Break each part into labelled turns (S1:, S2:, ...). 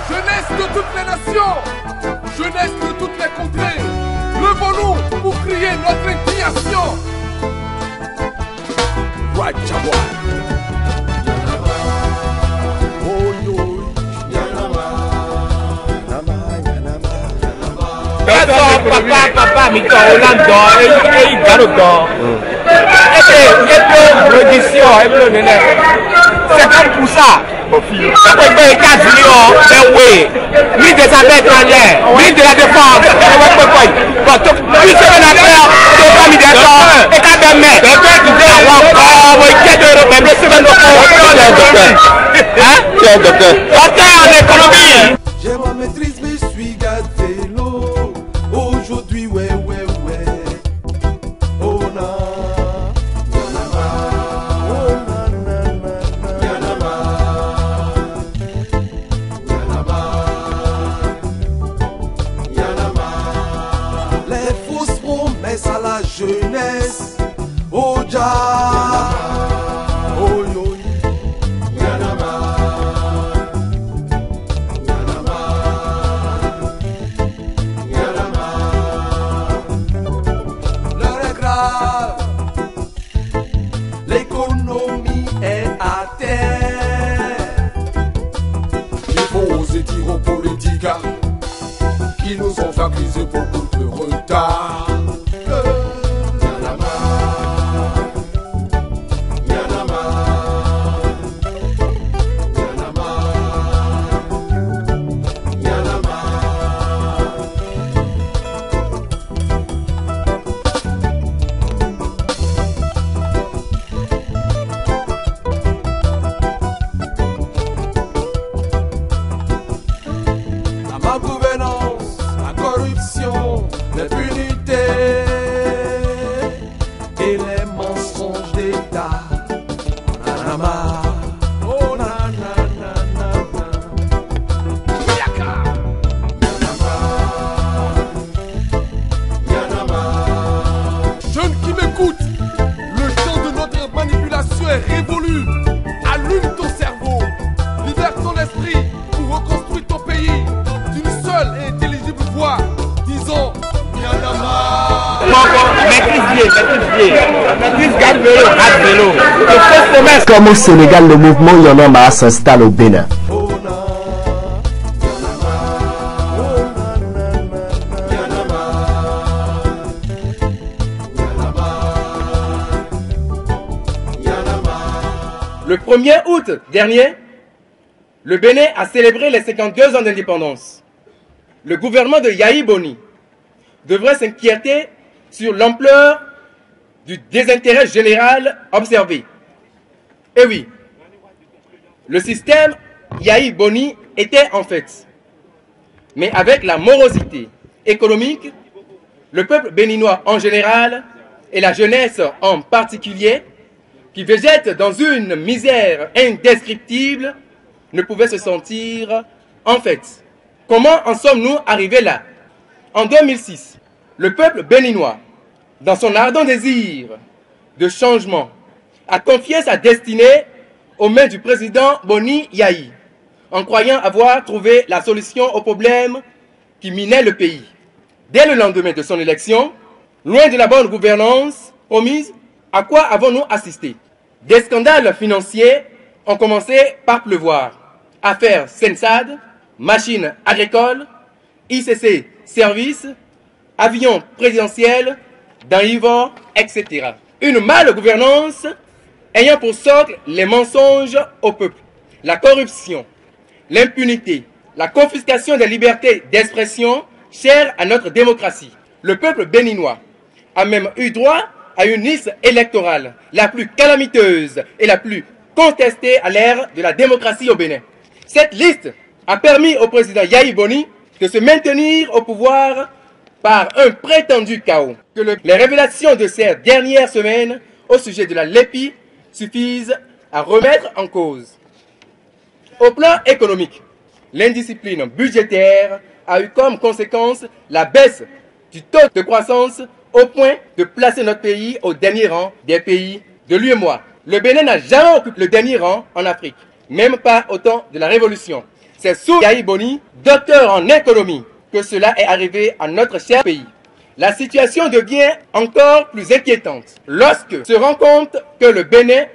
S1: Jeunesse de toutes les nations, jeunesse de toutes les contrées, levons-nous pour crier notre indignation.
S2: Papa, mi Hollande, et Garoto. Et puis, l'audition, et puis, c'est comme pour ça. Après, les États-Unis, oui, ministre des Affaires étrangères, ministre de la Défense, plus semaine après, c'est pas mis d'accord, et quand même, docteur en économie.
S3: J'ai ma maîtrise, mais je suis gâté l'eau. Aujourd'hui, ouais. Oh non. Les fausses promesses à la jeunesse. Oh Jah. Oh yo. L'économie est à terre.
S1: Il faut oser dire aux politiques qui nous ont fait criser beaucoup de retard.
S3: La gouvernance, la corruption, l'impunité et les mensonges d'État. Nanama. Oh nanana.
S1: Jeunes qui m'écoutent, le champ de notre manipulation est révolu. Allume ton cerveau, libère ton esprit pour reconstruire ton pays d'une seule et intelligible voix. Disons, Yanama.
S4: Comme au Sénégal, le mouvement Yanama s'installe au Bénin.
S3: Oh non.
S2: Le 1er août dernier, le Bénin a célébré les 52 ans d'indépendance. Le gouvernement de Yahi Boni devrait s'inquiéter sur l'ampleur du désintérêt général observé. Et oui, le système Yahi Boni était en fait, mais avec la morosité économique, le peuple béninois en général et la jeunesse en particulier, qui végète dans une misère indescriptible, ne pouvait se sentir en fait. Comment en sommes-nous arrivés là? En 2006, le peuple béninois, dans son ardent désir de changement, a confié sa destinée aux mains du président Boni Yahi, en croyant avoir trouvé la solution aux problèmes qui minaient le pays. Dès le lendemain de son élection, loin de la bonne gouvernance omise, à quoi avons-nous assisté? Des scandales financiers ont commencé par pleuvoir. Affaires Sensad, machines agricoles, ICC services, avions présidentiels, dans Ivor, etc. Une male gouvernance ayant pour socle les mensonges au peuple, la corruption, l'impunité, la confiscation des libertés d'expression chères à notre démocratie. Le peuple béninois a même eu droit à une liste électorale la plus calamiteuse et la plus contestée à l'ère de la démocratie au Bénin. Cette liste a permis au président Yahi Boni de se maintenir au pouvoir par un prétendu chaos. Que les révélations de ces dernières semaines au sujet de la LEPI suffisent à remettre en cause. Au plan économique, l'indiscipline budgétaire a eu comme conséquence la baisse du taux de croissance au point de placer notre pays au dernier rang des pays de l'UEMOA. Le Bénin n'a jamais occupé le dernier rang en Afrique. même pas au temps de la Révolution. C'est sous Yahi Boni, docteur en économie, que cela est arrivé à notre cher pays. La situation devient encore plus inquiétante lorsque se rend compte que le Bénin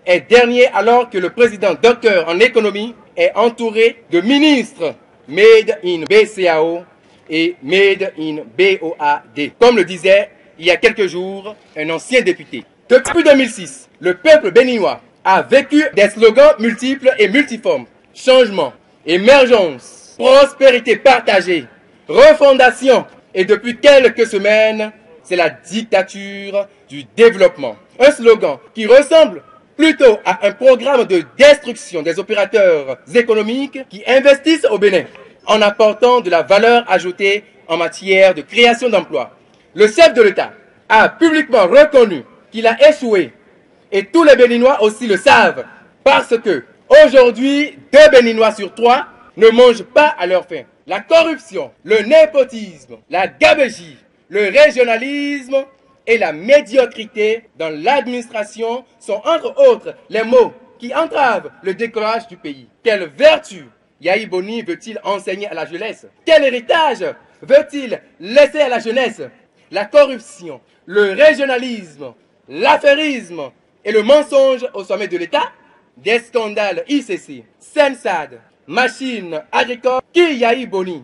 S2: est dernier alors que le président docteur en économie est entouré de ministres made in BCAO et made in BOAD, comme le disait il y a quelques jours un ancien député. Depuis 2006, le peuple béninois a vécu des slogans multiples et multiformes. Changement, émergence, prospérité partagée, refondation. Et depuis quelques semaines, c'est la dictature du développement. Un slogan qui ressemble plutôt à un programme de destruction des opérateurs économiques qui investissent au Bénin en apportant de la valeur ajoutée en matière de création d'emplois. Le chef de l'État a publiquement reconnu qu'il a échoué et tous les Béninois aussi le savent parce que aujourd'hui, 2 Béninois sur 3 ne mangent pas à leur faim. La corruption, le népotisme, la gabegie, le régionalisme et la médiocrité dans l'administration sont entre autres les mots qui entravent le décollage du pays. Quelle vertu Yahi Boni veut-il enseigner à la jeunesse? Quel héritage veut-il laisser à la jeunesse? La corruption, le régionalisme, l'affairisme et le mensonge au sommet de l'État? Des scandales ICC, Sensad, machines agricoles, qui Yahi Boni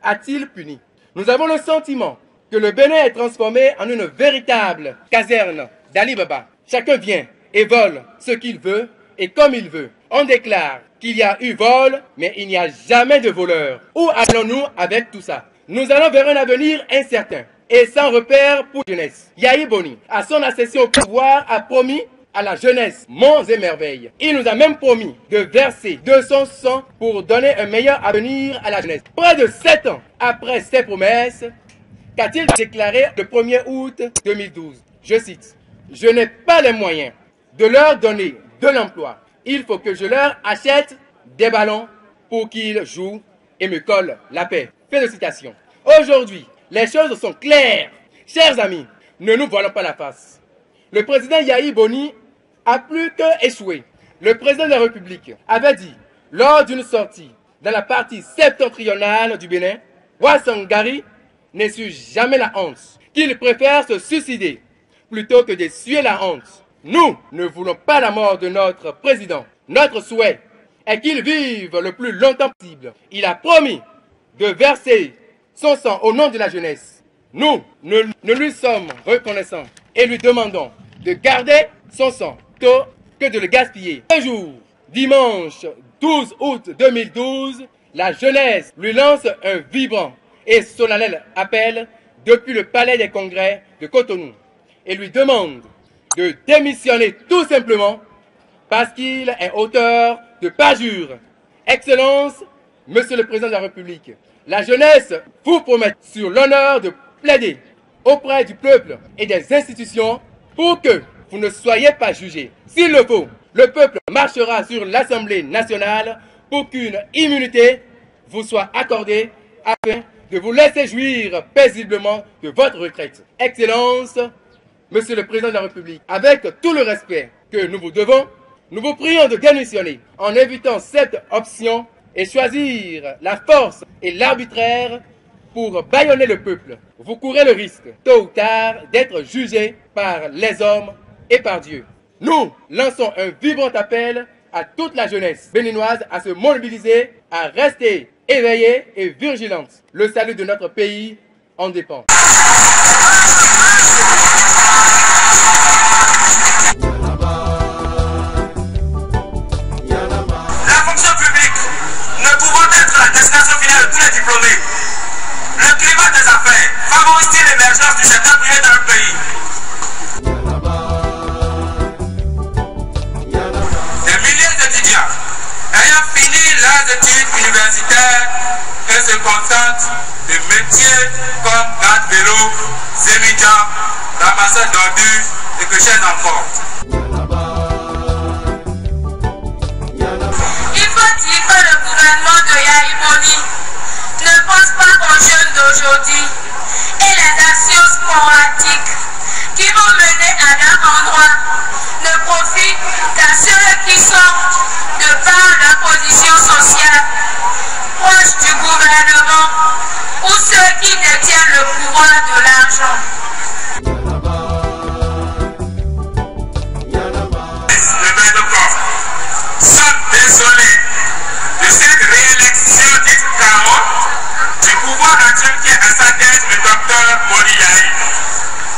S2: a-t-il puni? Nous avons le sentiment que le Bénin est transformé en une véritable caserne d'Ali Baba. Chacun vient et vole ce qu'il veut et comme il veut. On déclare qu'il y a eu vol, mais il n'y a jamais de voleur. Où allons-nous avec tout ça? Nous allons vers un avenir incertain et sans repère pour la jeunesse. Yahi Boni, à son accession au pouvoir, a promis à la jeunesse monts et merveilles. Il nous a même promis de verser de son sang pour donner un meilleur avenir à la jeunesse. Près de 7 ans après ces promesses, qu'a-t-il déclaré le 1er août 2012? Je cite, « Je n'ai pas les moyens de leur donner de l'emploi. Il faut que je leur achète des ballons pour qu'ils jouent et me collent la paix. » Félicitations. Aujourd'hui, les choses sont claires. Chers amis, ne nous voilons pas la face. Le président Yahi Boni a plus que échoué. Le président de la République avait dit, lors d'une sortie dans la partie septentrionale du Bénin, Ouassangari n'essuie jamais la honte, qu'il préfère se suicider plutôt que d'essuyer la honte. Nous ne voulons pas la mort de notre président. Notre souhait est qu'il vive le plus longtemps possible. Il a promis de verser son sang au nom de la jeunesse. Nous ne lui sommes reconnaissants et lui demandons de garder son sang plutôt que de le gaspiller. Un jour, dimanche 12 août 2012, la jeunesse lui lance un vibrant et solennel appel depuis le palais des congrès de Cotonou et lui demande de démissionner tout simplement parce qu'il est auteur de parjure. Excellence, Monsieur le Président de la République, la jeunesse vous promet sur l'honneur de plaider auprès du peuple et des institutions pour que vous ne soyez pas jugés. S'il le faut, le peuple marchera sur l'Assemblée nationale pour qu'une immunité vous soit accordée afin de vous laisser jouir paisiblement de votre retraite. Excellence, Monsieur le Président de la République, avec tout le respect que nous vous devons, nous vous prions de démissionner en évitant cette option et choisir la force et l'arbitraire pour bâillonner le peuple. Vous courez le risque, tôt ou tard, d'être jugé par les hommes et par Dieu. Nous lançons un vibrant appel à toute la jeunesse béninoise à se mobiliser, à rester éveillée et vigilante. Le salut de notre pays en dépend.
S5: La fonction publique ne pouvant être la destination finale de tous les diplômés, le climat des affaires favorise l'émergence du secteur privé dans le pays. Des milliers d'étudiants ayant fini leurs études universitaires et se contentent de métiers comme garde-vélo, sémidiant, ramasseur d'ordures et que chaise en forme.
S6: Il faut dire que le gouvernement de Yahi Boni ne pense pas aux jeunes d'aujourd'hui et les actions sporadiques qui vont mener à leur endroit ne profitent qu'à ceux qui sont de par
S5: de corps. Sommes désolés de cette réélection dite chaos du pouvoir actuel qui est à sa tête le docteur Boni Yayi.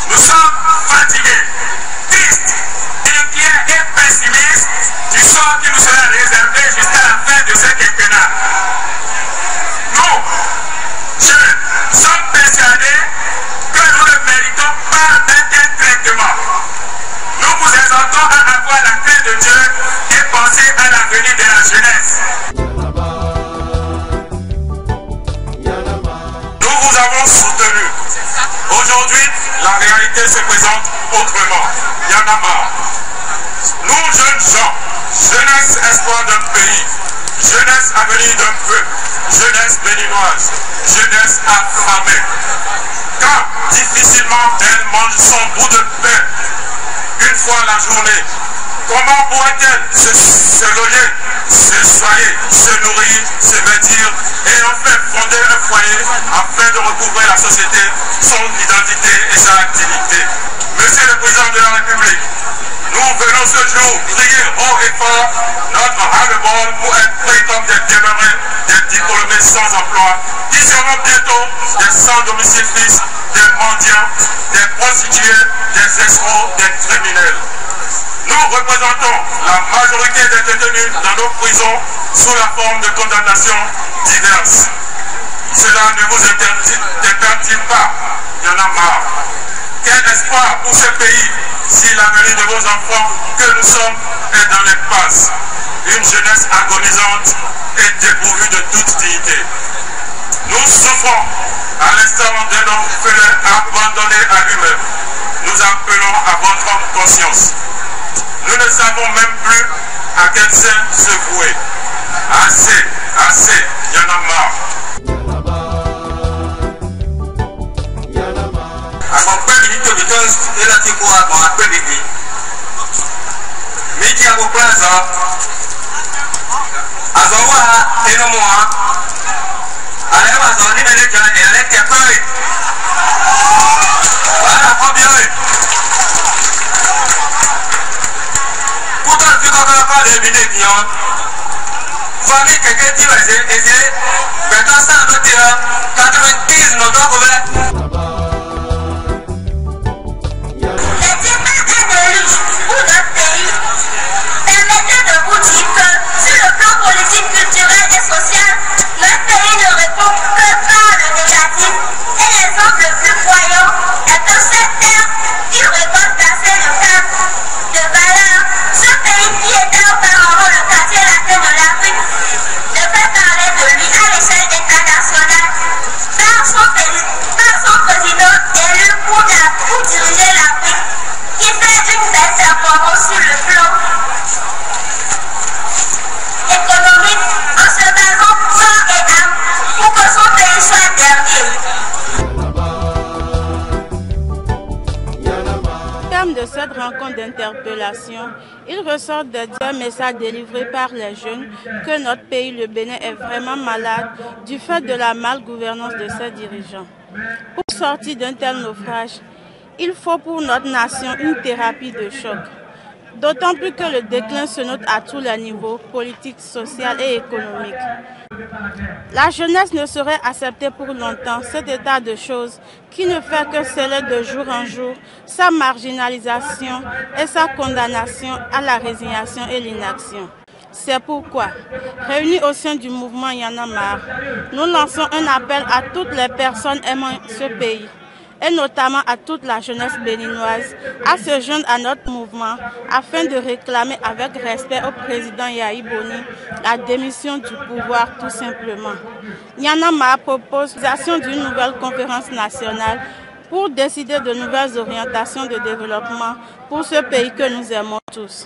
S5: Nous sommes fatigués, tristes, inquiets et pessimistes du sort qui nous sera réservé jusqu'à la fin de ce quinquennat. Nous, jeunes, sommes persuadés que nous ne méritons pas d'un tel traitement. Nous vous exhortons à avoir la crainte de Dieu et penser à l'avenir de la jeunesse. Nous vous avons soutenu. Aujourd'hui, la réalité se présente autrement. Il y en a marre. Nous, jeunes gens, jeunesse espoir d'un pays, jeunesse avenir d'un peuple, jeunesse béninoise, jeunesse affamée. Quand difficilement elle mange son bout de pain une fois la journée, comment pourrait-elle se loger, se soigner, se nourrir, se vêtir et enfin fonder un foyer afin de recouvrer la société, son identité et sa activité? Monsieur le Président de la République, nous venons ce jour crier haut et fort notre ras-le-bol pour être pris comme des demeurés, des diplômés sans emploi, qui seront bientôt des sans domicile fixe, des mendiants, des prostituées, des escrocs, des criminels. Nous représentons la majorité des détenus dans nos prisons sous la forme de condamnations diverses. Cela ne vous interdit pas, il y en a marre. Quel espoir pour ce pays si l'avenir de vos enfants que nous sommes est dans l'impasse? Une jeunesse agonisante et dépourvue de toute dignité. Nous souffrons à l'instant d'un orphelin abandonné à lui-même. Nous appelons à votre conscience. Nous ne savons même plus à quel sein se vouer. Assez, assez, il y en a marre. Famille quelqu'un qui va essayer, maintenant ça doit être 90 nos doigts ouverts.
S7: De cette rencontre d'interpellation, il ressort de divers messages délivrés par les jeunes que notre pays, le Bénin, est vraiment malade du fait de la malgouvernance de ses dirigeants. Pour sortir d'un tel naufrage, il faut pour notre nation une thérapie de choc. D'autant plus que le déclin se note à tous les niveaux, politiques, social et économique. La jeunesse ne saurait accepter pour longtemps cet état de choses qui ne fait que sceller de jour en jour sa marginalisation et sa condamnation à la résignation et l'inaction. C'est pourquoi, réunis au sein du mouvement Y en a marre, nous lançons un appel à toutes les personnes aimant ce pays, et notamment à toute la jeunesse béninoise, à se joindre à notre mouvement afin de réclamer avec respect au président Yayi Boni la démission du pouvoir tout simplement. Y en a marre propose l'organisation d'une nouvelle conférence nationale pour décider de nouvelles orientations de développement pour ce pays que nous aimons tous.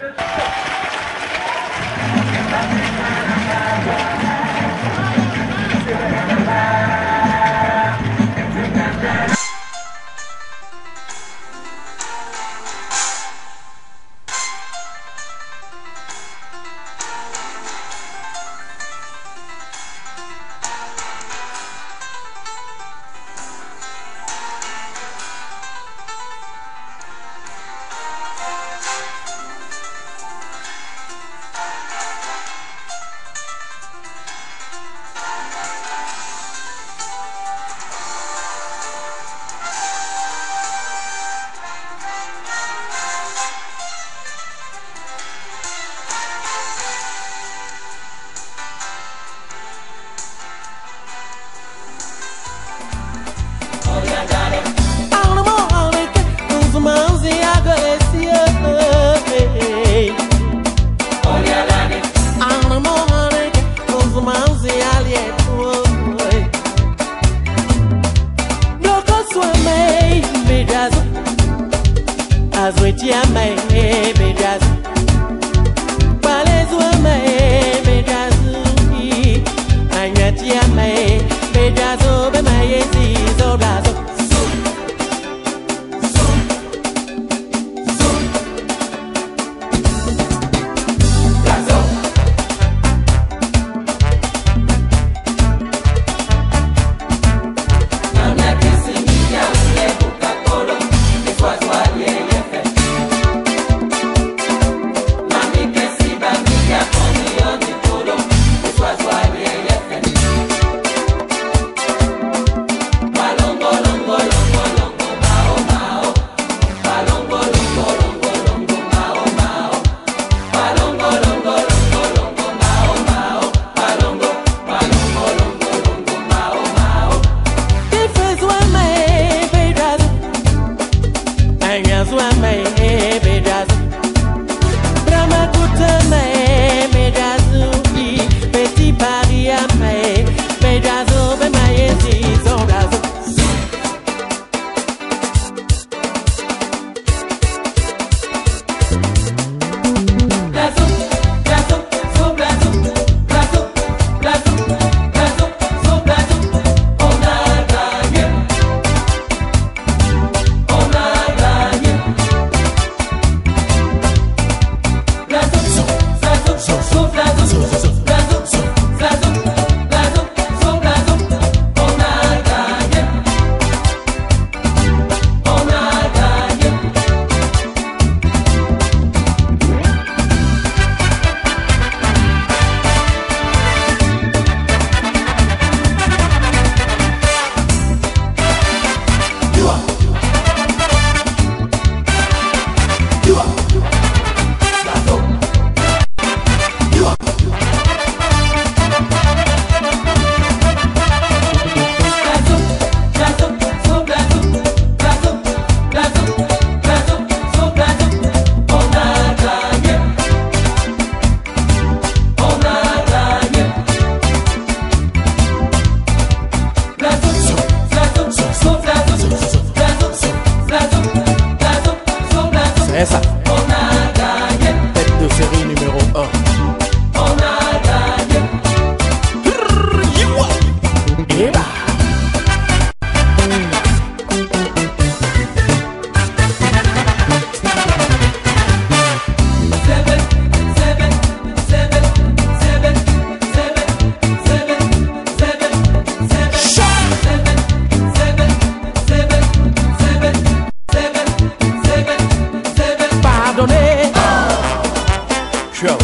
S8: show.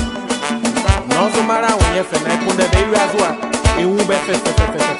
S8: Non so mara when you feel like when the baby as well. It won't be